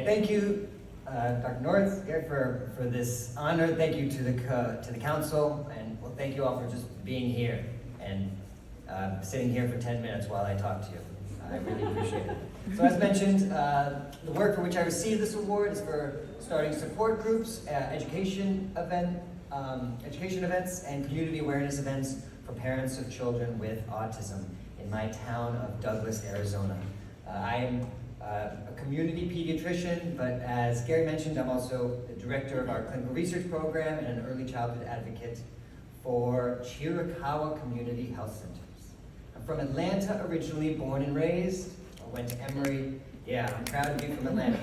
And thank you, Dr. North, for this honor. Thank you to the council, and well, thank you all for just being here and sitting here for 10 minutes while I talk to you. I really appreciate it. So as mentioned, the work for which I received this award is for starting support groups, education events, and community awareness events for parents of children with autism in my town of Douglas, Arizona. I am a community pediatrician, but as Gary mentioned, I'm also the director of our clinical research program and an early childhood advocate for Chiricahua Community Health Centers. I'm from Atlanta, originally born and raised. I went to Emory. Yeah, I'm proud to be from Atlanta,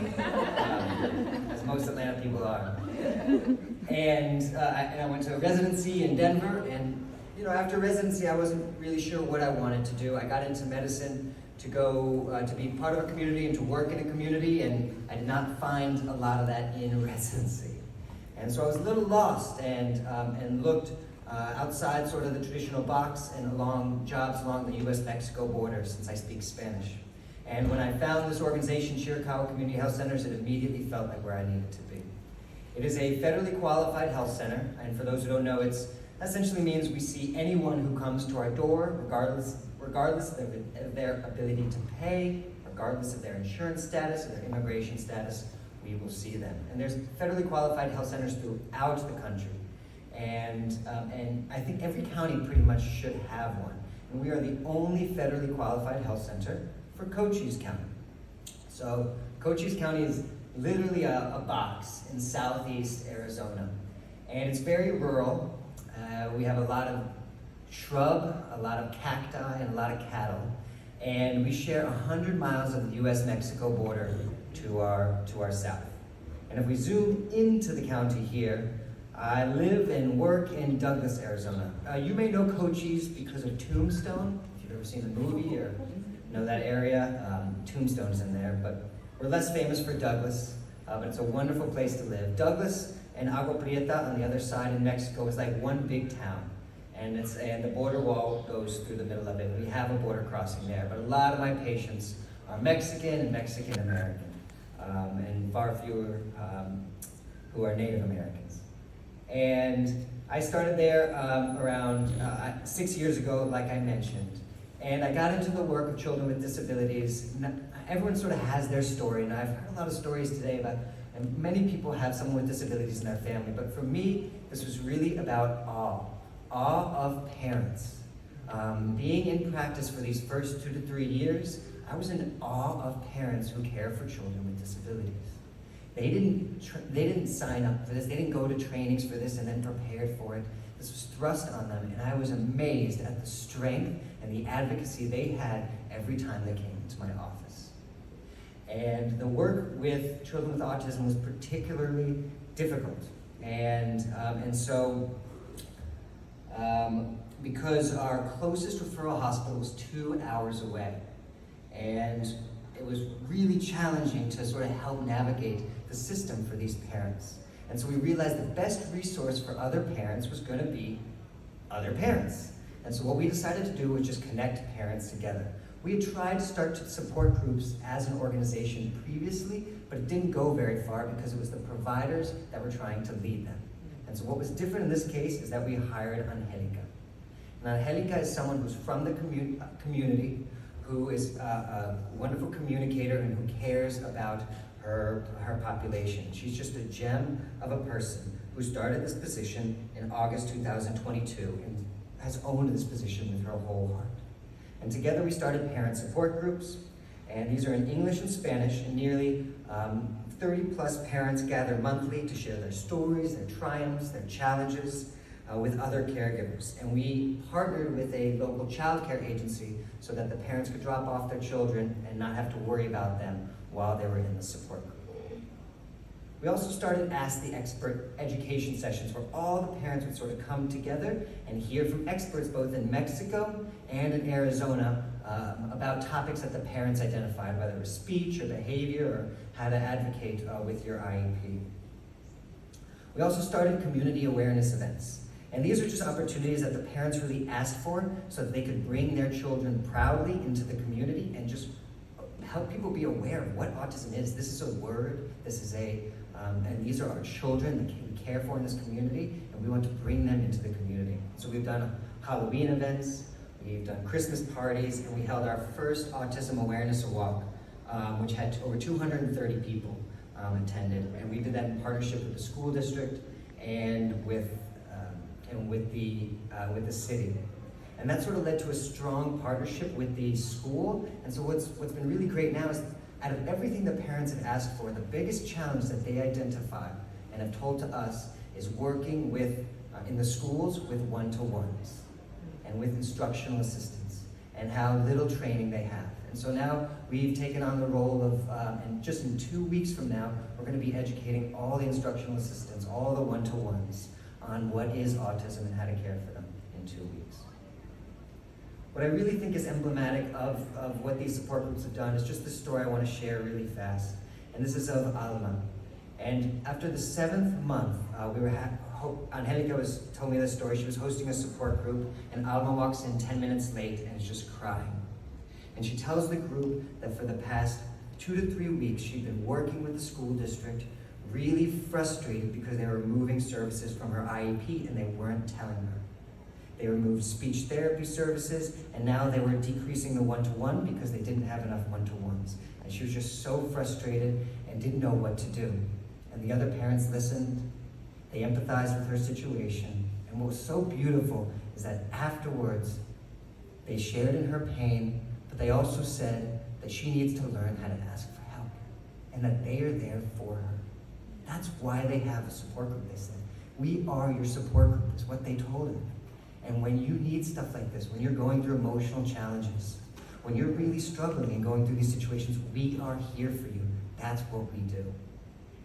as most Atlanta people are. And I went to a residency in Denver, and after residency, I wasn't really sure what I wanted to do. I got into medicine to go to be part of a community and to work in a community, and I did not find a lot of that in residency. And so I was a little lost and looked outside sort of the traditional box and along jobs along the U.S.-Mexico border, since I speak Spanish. And when I found this organization, Chiricahua Community Health Centers, it immediately felt like where I needed to be. It is a federally qualified health center, and for those who don't know, it essentially means we see anyone who comes to our door, regardless of their ability to pay, regardless of their insurance status or their immigration status, we will see them. And there's federally qualified health centers throughout the country. And I think every county pretty much should have one. And we are the only federally qualified health center for Cochise County. So Cochise County is literally a box in southeast Arizona. And it's very rural. We have a lot of shrub, a lot of cacti, and a lot of cattle. And we share 100 miles of the U.S.-Mexico border to our south. And if we zoom into the county here, I live and work in Douglas, Arizona. You may know Cochise because of Tombstone, if you've ever seen the movie or know that area. Tombstone's in there, but we're less famous for Douglas, but it's a wonderful place to live. Douglas and Agua Prieta on the other side in Mexico is like one big town. And the border wall goes through the middle of it. We have a border crossing there, but a lot of my patients are Mexican and Mexican American, and far fewer who are Native Americans. And I started there around 6 years ago, like I mentioned. And I got into the work of children with disabilities. Everyone sort of has their story, and I've heard a lot of stories today about, and many people have someone with disabilities in their family, but for me, this was really about awe of parents. Being in practice for these first 2 to 3 years, I was in awe of parents who care for children with disabilities. They didn't sign up for this, they didn't go to trainings for this and then prepared for it. This was thrust on them, and I was amazed at the strength and the advocacy they had every time they came into my office. And the work with children with autism was particularly difficult. And so, because our closest referral hospital was 2 hours away, and it was really challenging to sort of help navigate the system for these parents. And so we realized the best resource for other parents was going to be other parents. And so what we decided to do was just connect parents together. We had tried to start support groups as an organization previously, but it didn't go very far because it was the providers that were trying to lead them. And so what was different in this case is that we hired Angelica. And Angelica is someone who's from the community, who is a wonderful communicator and who cares about her population. She's just a gem of a person who started this position in August 2022 and has owned this position with her whole heart. And together we started parent support groups, and these are in English and Spanish, and nearly 30 plus parents gather monthly to share their stories, their triumphs, their challenges with other caregivers. And we partnered with a local child care agency so that the parents could drop off their children and not have to worry about them while they were in the support group. We also started Ask the Expert education sessions where all the parents would sort of come together and hear from experts both in Mexico and in Arizona about topics that the parents identified, whether it was speech or behavior or how to advocate with your IEP. We also started community awareness events. And these are just opportunities that the parents really asked for so that they could bring their children proudly into the community and just help people be aware of what autism is. This is a word, this is and these are our children that we care for in this community, and we want to bring them into the community. So we've done Halloween events, we've done Christmas parties, and we held our first Autism Awareness Walk, which had over 230 people attended, and we did that in partnership with the school district and with the city. And that sort of led to a strong partnership with the school. And so what's been really great now is, out of everything the parents have asked for, the biggest challenge that they identify and have told to us is working with, in the schools, with one-to-ones and with instructional assistants, and how little training they have. And so now we've taken on the role of, and just in 2 weeks from now, we're going to be educating all the instructional assistants, all the one-to-ones, on what is autism and how to care for them in 2 weeks. What I really think is emblematic of what these support groups have done is just this story I want to share really fast. And this is of Alma. And after the 7th month, Angelica told me this story. She was hosting a support group, and Alma walks in 10 minutes late and is just crying. And she tells the group that for the past 2 to 3 weeks, she'd been working with the school district, really frustrated because they were removing services from her IEP and they weren't telling her. They removed speech therapy services, and now they were decreasing the one-to-one because they didn't have enough one-to-ones. And she was just so frustrated and didn't know what to do. And the other parents listened, they empathized with her situation, and what was so beautiful is that afterwards, they shared in her pain, but they also said that she needs to learn how to ask for help, and that they are there for her. That's why they have a support group, they said. We are your support group, is what they told her. And when you need stuff like this, when you're going through emotional challenges, when you're really struggling and going through these situations, we are here for you. That's what we do.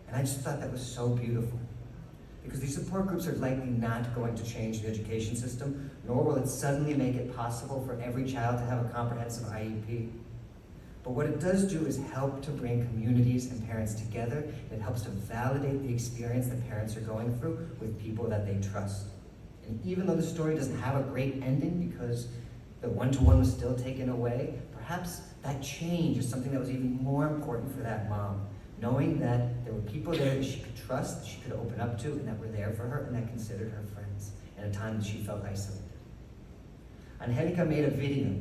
And I just thought that was so beautiful. Because these support groups are likely not going to change the education system, nor will it suddenly make it possible for every child to have a comprehensive IEP. But what it does do is help to bring communities and parents together. It helps to validate the experience that parents are going through with people that they trust. And even though the story doesn't have a great ending because the one-to-one was still taken away, perhaps that change is something that was even more important for that mom, knowing that there were people there that she could trust, that she could open up to, and that were there for her, and that considered her friends in a time that she felt isolated. Angelica made a video,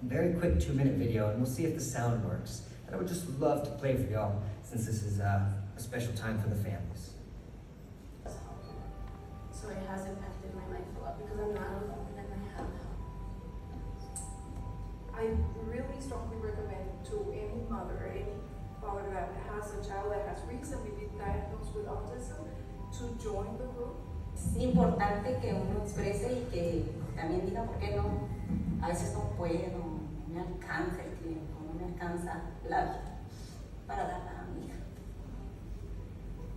a very quick 2-minute video, and we'll see if the sound works. And I would just love to play for y'all, since this is a special time for the families. So it has impacted my life a lot because I'm not alone and I have help. I really strongly recommend to any mother or any father that has a child that has recently been diagnosed with autism to join the group. Es importante que uno exprese y que también diga por qué no. A veces no puedo, no me alcanza el tiempo, no me alcanza la vida para dar a mi hija.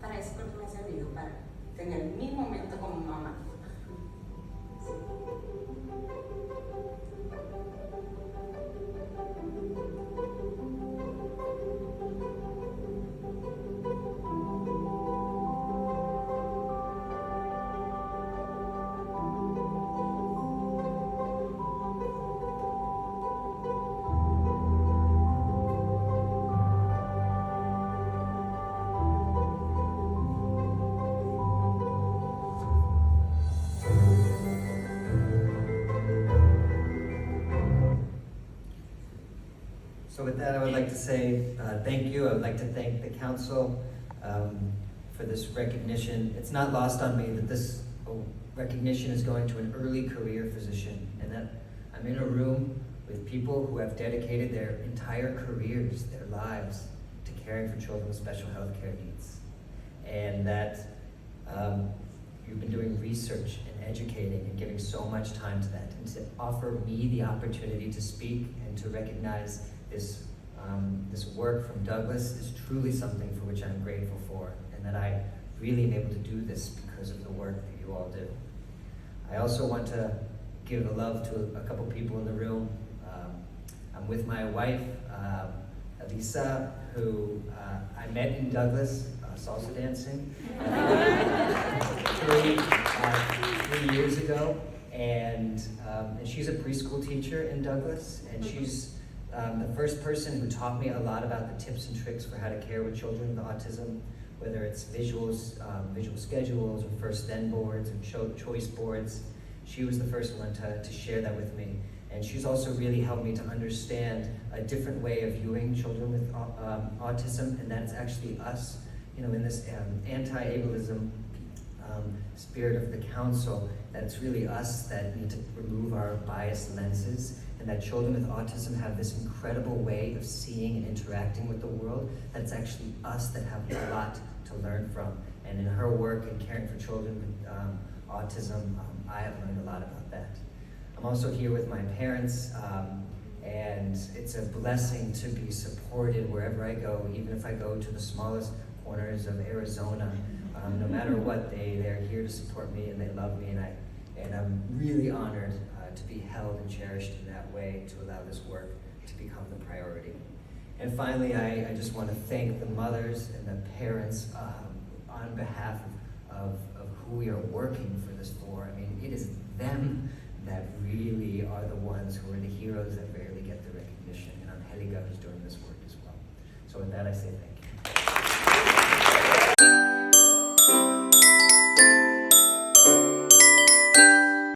Para eso creo que me ha servido, para tener mi momento como mamá. So with that, I would like to say thank you. I would like to thank the council for this recognition. It's not lost on me that this recognition is going to an early career physician, and that I'm in a room with people who have dedicated their entire careers, their lives, to caring for children with special health care needs. And that you've been doing research and educating and giving so much time to that, and to offer me the opportunity to speak and to recognize this work from Douglas is truly something for which I'm grateful for, and that I really am able to do this because of the work that you all do. I also want to give a love to a couple people in the room. I'm with my wife, Elisa, who I met in Douglas, salsa dancing, 3 years ago, and she's a preschool teacher in Douglas, and she's the first person who taught me a lot about the tips and tricks for how to care with children with autism, whether it's visuals, visual schedules, or first then boards, or choice boards. She was the first one to share that with me. And she's also really helped me to understand a different way of viewing children with autism, and that's actually us, in this anti-ableism spirit of the council, that it's really us that need to remove our biased lenses, and that children with autism have this incredible way of seeing and interacting with the world, that it's actually us that have a lot to learn from. And in her work in caring for children with autism, I have learned a lot about that. I'm also here with my parents, and it's a blessing to be supported wherever I go, even if I go to the smallest corners of Arizona. No matter what, they're here to support me, and they love me, and I'm really honored to be held and cherished in that way, to allow this work to become the priority. And finally, I just want to thank the mothers and the parents on behalf of who we are working for this for. I mean, it is them that really are the ones who are the heroes that rarely get the recognition, and Angelica who's doing this work as well. So with that, I say thank you.